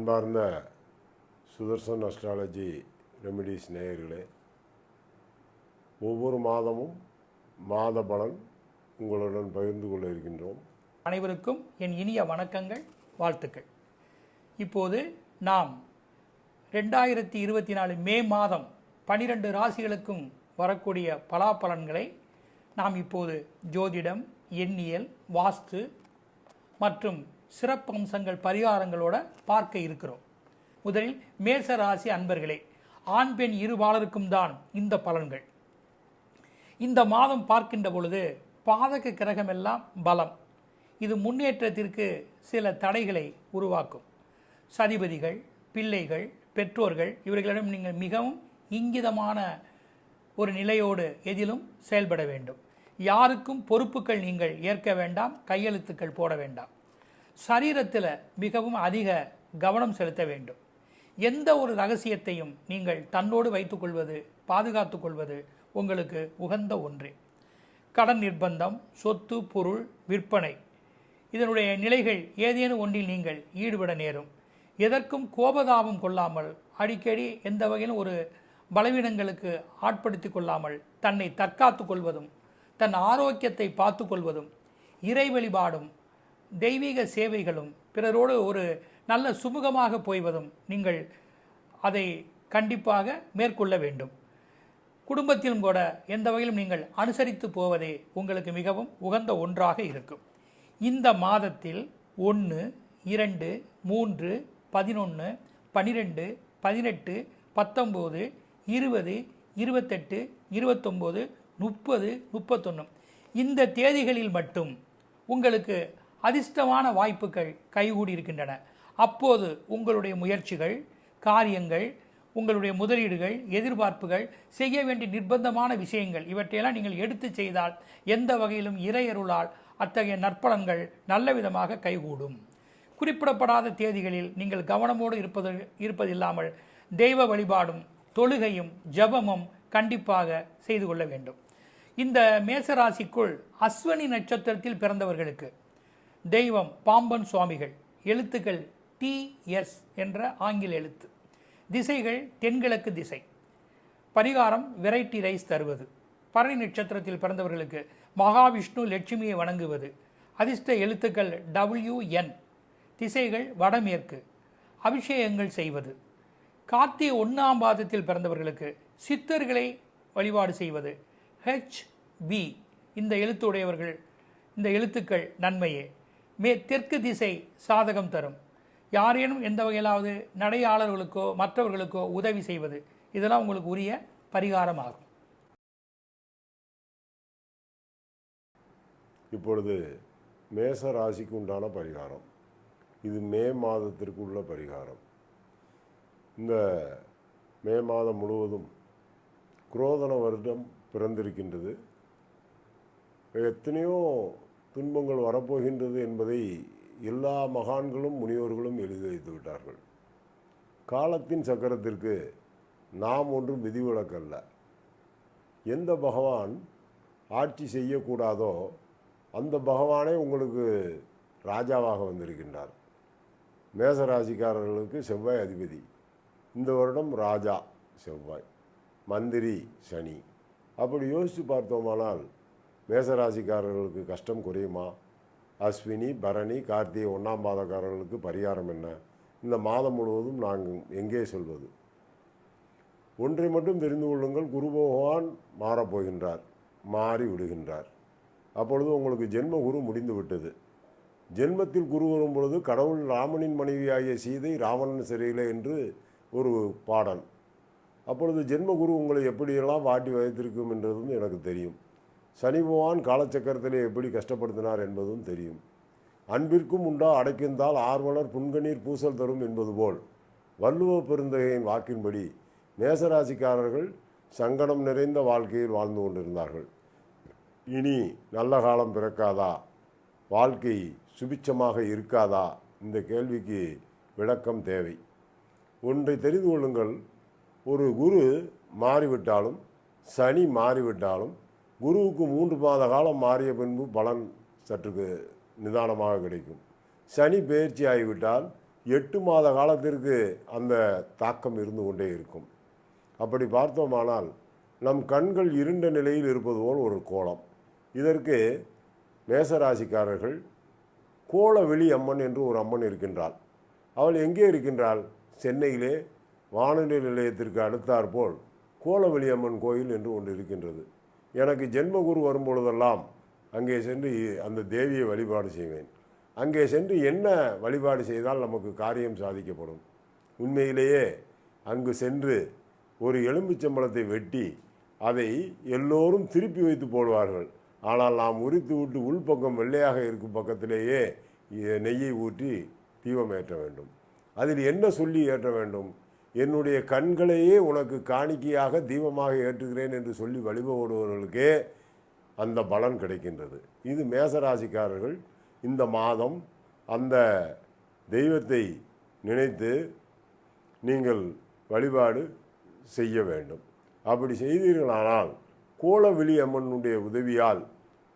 அன்பார்ந்த Sudarshan astrology remedies நேயர்களே, ஒவ்வொரு மாதமும் மாத பலன் உங்களுடன் பகிர்ந்து கொள்ள இருக்கின்றோம். அனைவருக்கும் என் இனிய வணக்கங்கள், வாழ்த்துக்கள். இப்போது நாம் 2024 மே மாதம் 12 ராசிகளுக்கும் வரக்கூடிய பலாபலன்களை நாம் இப்போது ஜோதிடம், எண்ணியல், வாஸ்து மற்றும் சிறப்பம்சங்கள் பரிகாரங்களோட பார்க்க இருக்கிறோம். முதலில் மேச ராசி அன்பர்களே, ஆண் பெண் இருபாலருக்கும் தான் இந்த பலன்கள். இந்த மாதம் பார்க்கின்ற பொழுது பாதக கிரகமெல்லாம் பலம். இது முன்னேற்றத்திற்கு சில தடைகளை உருவாக்கும். சதிபதிகள், பிள்ளைகள், பெற்றோர்கள் இவர்களிடம் நீங்கள் மிகவும் இங்கிதமான ஒரு நிலையோடு எதிலும் செயல்பட வேண்டும். யாருக்கும் பொறுப்புகள் நீங்கள் ஏற்க வேண்டாம், கையெழுத்துக்கள் போட வேண்டாம். சரீரத்தில் மிகவும் அதிக கவனம் செலுத்த வேண்டும். எந்த ஒரு ரகசியத்தையும் நீங்கள் தன்னோடு வைத்துக்கொள்வது, பாதுகாத்து கொள்வது உங்களுக்கு உகந்த ஒன்றே. கடன் நிர்பந்தம், சொத்து பொருள் விற்பனை இதனுடைய நிலைகள் ஏதேனும் ஒன்றில் நீங்கள் ஈடுபட நேரும். எதற்கும் கோபதாபம் கொள்ளாமல், அடிக்கடி எந்த வகையிலும் ஒரு பலவீனங்களுக்கு ஆட்படுத்தி கொள்ளாமல் தன்னை தற்காத்து கொள்வதும், தன் ஆரோக்கியத்தை பார்த்து கொள்வதும், இறை வழிபாடும் தெய்வீக சேவைகளும், பிறரோடு ஒரு நல்ல சுமூகமாக போய்வதும் நீங்கள் அதை கண்டிப்பாக மேற்கொள்ள வேண்டும். குடும்பத்திலும் கூட எந்த வகையிலும் நீங்கள் அனுசரித்து போவதே உங்களுக்கு மிகவும் உகந்த ஒன்றாக இருக்கும். இந்த மாதத்தில் 1, 2, 3, 11, 12, 18, 19, 20, 28, 29, 30, 31 இந்த தேதிகளில் மட்டும் உங்களுக்கு அதிர்ஷ்டமான வாய்ப்புகள் கைகூடி இருக்கின்றன. அப்போது உங்களுடைய முயற்சிகள், காரியங்கள், உங்களுடைய முதலீடுகள், எதிர்பார்ப்புகள், செய்ய வேண்டிய நிர்பந்தமான விஷயங்கள் இவற்றையெல்லாம் நீங்கள் எடுத்து செய்தால் எந்த வகையிலும் இறையருளால் அத்தகைய நற்பலன்கள் நல்ல விதமாக கைகூடும். குறிப்பிடப்படாத தேதிகளில் நீங்கள் கவனமோடு இருப்பதில்லாமல் தெய்வ வழிபாடும் தொழுகையும் ஜபமும் கண்டிப்பாக செய்து கொள்ள வேண்டும். இந்த மேசராசிக்குள் அஸ்வினி நட்சத்திரத்தில் பிறந்தவர்களுக்கு தெய்வம் பாம்பன் சுவாமிகள், எழுத்துக்கள் TS என்ற ஆங்கில எழுத்து, திசைகள் தென்கிழக்கு திசை, பரிகாரம் வெரைட்டி ரைஸ் தருவது, பரணி நட்சத்திரத்தில் பிறந்தவர்களுக்கு மகாவிஷ்ணு லட்சுமியை வணங்குவது, அதிர்ஷ்ட எழுத்துக்கள் WN, திசைகள் வடமேற்கு, அபிஷேகங்கள் செய்வது, கார்த்திகை 1ஆம் பாதத்தில் பிறந்தவர்களுக்கு சித்தர்களை வழிபாடு செய்வது, HB இந்த எழுத்துடையவர்கள், இந்த எழுத்துக்கள் நன்மையே. தெற்கு திசை சாதகம் தரும். யாரேனும் எந்த வகையிலாவது நடையாளர்களுக்கோ மற்றவர்களுக்கோ உதவி செய்வது, இதெல்லாம் உங்களுக்கு உரிய பரிகாரமாகும். இப்பொழுது மேச ராசிக்கு உண்டான பரிகாரம். இது மே மாதத்திற்கு உள்ள பரிகாரம். இந்த மே மாதம் முழுவதும் குரோதன வருடம் பிறந்திருக்கின்றது. எத்தனையோ துன்பங்கள் வரப்போகின்றது என்பதை எல்லா மகான்களும் முனியோர்களும் எழுதி வைத்து விட்டார்கள். காலத்தின் சக்கரத்திற்கு நாம் ஒன்றும் விதிவிலக்கல்ல. எந்த பகவான் ஆட்சி செய்யக்கூடாதோ அந்த பகவானே உங்களுக்கு ராஜாவாக வந்திருக்கின்றார். மேசராசிக்காரர்களுக்கு செவ்வாய் அதிபதி. இந்த வருடம் ராஜா செவ்வாய், மந்திரி சனி. அப்படி யோசித்து பார்த்தோமானால் மேசராசிக்காரர்களுக்கு கஷ்டம் குறையுமா? அஸ்வினி, பரணி, கார்த்திகை 1ஆம் பாதக்காரர்களுக்கு பரிகாரம் என்ன? இந்த மாதம் முழுவதும் நாங்கள் எங்கே சொல்வது? ஒன்றை மட்டும் தெரிந்து கொள்ளுங்கள், குரு பகவான் மாறப்போகின்றார், மாறி விடுகின்றார். அப்பொழுது உங்களுக்கு ஜென்ம குரு முடிந்து விட்டது. ஜென்மத்தில் குரு வரும் பொழுது கடவுள் ராமனின் மனைவியாகிய சீதை ராவணன் சிறையிலே என்று ஒரு பாடல். அப்பொழுது ஜென்ம குரு உங்களை எப்படியெல்லாம் வாட்டி வைத்திருக்கும் என்றதும் எனக்கு தெரியும். சனி பகவான் காலச்சக்கரத்திலே எப்படி கஷ்டப்படுத்தினார் என்பதும் தெரியும். அன்பிற்கும் உண்டா அடைக்கின்றால் ஆர்வலர் புன்கணீர் பூசல் தரும் என்பது போல் வள்ளுவ பெருந்தகையின் வாக்கின்படி மேசராசிக்காரர்கள் சங்கடம் நிறைந்த வாழ்க்கையில் வாழ்ந்து கொண்டிருந்தார்கள். இனி நல்ல காலம் பிறக்காதா? வாழ்க்கை சுபிட்சமாக இருக்காதா? இந்த கேள்விக்கு விளக்கம் தேவை. ஒன்றை தெரிந்து கொள்ளுங்கள், ஒரு குரு மாறிவிட்டாலும் சனி மாறிவிட்டாலும் குருவுக்கு 3 மாத காலம் மாறிய பின்பு பலன் சற்றுக்கு நிதானமாக கிடைக்கும். சனி பெயர்ச்சி ஆகிவிட்டால் 8 மாத காலத்திற்கு அந்த தாக்கம் இருந்து கொண்டே இருக்கும். அப்படி பார்த்தோமானால் நம் கண்கள் இருண்ட நிலையில் இருப்பது போல் ஒரு கோலம். இதற்கு மேசராசிக்காரர்கள் கோலவெளி அம்மன் என்று ஒரு அம்மன் இருக்கின்றாள். அவள் எங்கே இருக்கின்றாள்? சென்னையிலே வானொலி நிலையத்திற்கு அடுத்தாற்போல் கோலவெளி அம்மன் கோயில் என்று ஒன்று இருக்கின்றது. எனக்கு ஜென்மகுரு வரும்பொழுதெல்லாம் அங்கே சென்று அந்த தேவியை வழிபாடு செய்வேன். அங்கே சென்று என்ன வழிபாடு செய்தால் நமக்கு காரியம் சாதிக்கப்படும்? உண்மையிலேயே அங்கு சென்று ஒரு எலும்பிச்சம்பழத்தை வெட்டி அதை எல்லோரும் திருப்பி வைத்து போடுவார்கள். ஆனால் நாம் உரித்து விட்டு உள்பக்கம் வெள்ளையாக இருக்கும் பக்கத்திலேயே நெய்யை ஊற்றி தீபம் ஏற்ற வேண்டும். அதில் என்ன சொல்லி ஏற்ற வேண்டும்? என்னுடைய கண்களையே உனக்கு காணிக்கையாக தீபமாக ஏற்றுகிறேன் என்று சொல்லி வழிபடுபவர்களுக்கே அந்த பலன் கிடைக்கின்றது. இது மேசராசிக்காரர்கள் இந்த மாதம் அந்த தெய்வத்தை நினைத்து நீங்கள் வழிபாடு செய்ய வேண்டும். அப்படி செய்தீர்களானால் கோலவெளி அம்மனுடைய உதவியால்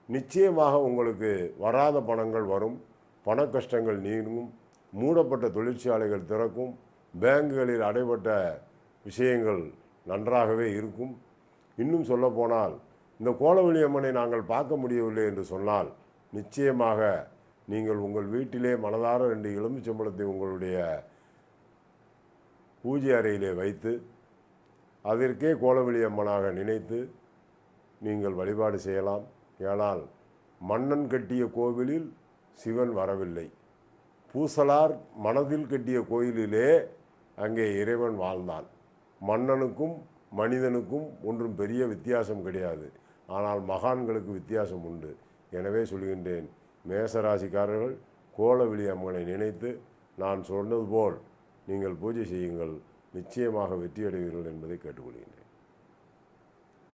நிச்சயமாக உங்களுக்கு வராத பணங்கள் வரும், பண கஷ்டங்கள் நீங்கும், மூடப்பட்ட தொழிற்சாலைகள் திறக்கும், பேங்குகளில் அடைபட்ட விஷயங்கள் நன்றாகவே இருக்கும். இன்னும் சொல்லப்போனால் இந்த கோலவெளி அம்மனை நாங்கள் பார்க்க முடியவில்லை என்று சொன்னால் நிச்சயமாக நீங்கள் உங்கள் வீட்டிலே மனதார 2 எலுமிச்சம்பழத்தை உங்களுடைய பூஜை அறையிலே வைத்து அதற்கே கோலவெளி அம்மனாக நினைத்து நீங்கள் வழிபாடு செய்யலாம். ஏனால் மன்னன் கட்டிய கோவிலில் சிவன் வரவில்லை, பூசலார் மனதில் கட்டிய கோயிலிலே அங்கே இறைவன் வாழ்ந்தான். மன்னனுக்கும் மனிதனுக்கும் ஒன்றும் பெரிய வித்தியாசம் கிடையாது, ஆனால் மகான்களுக்கு வித்தியாசம் உண்டு. எனவே சொல்கின்றேன், மேசராசிக்காரர்கள் கோலவெளி அம்மனை நினைத்து நான் சொன்னது போல் நீங்கள் பூஜை செய்யுங்கள், நிச்சயமாக வெற்றியடைவீர்கள் என்பதை கேட்டுக்கொள்கின்றேன்.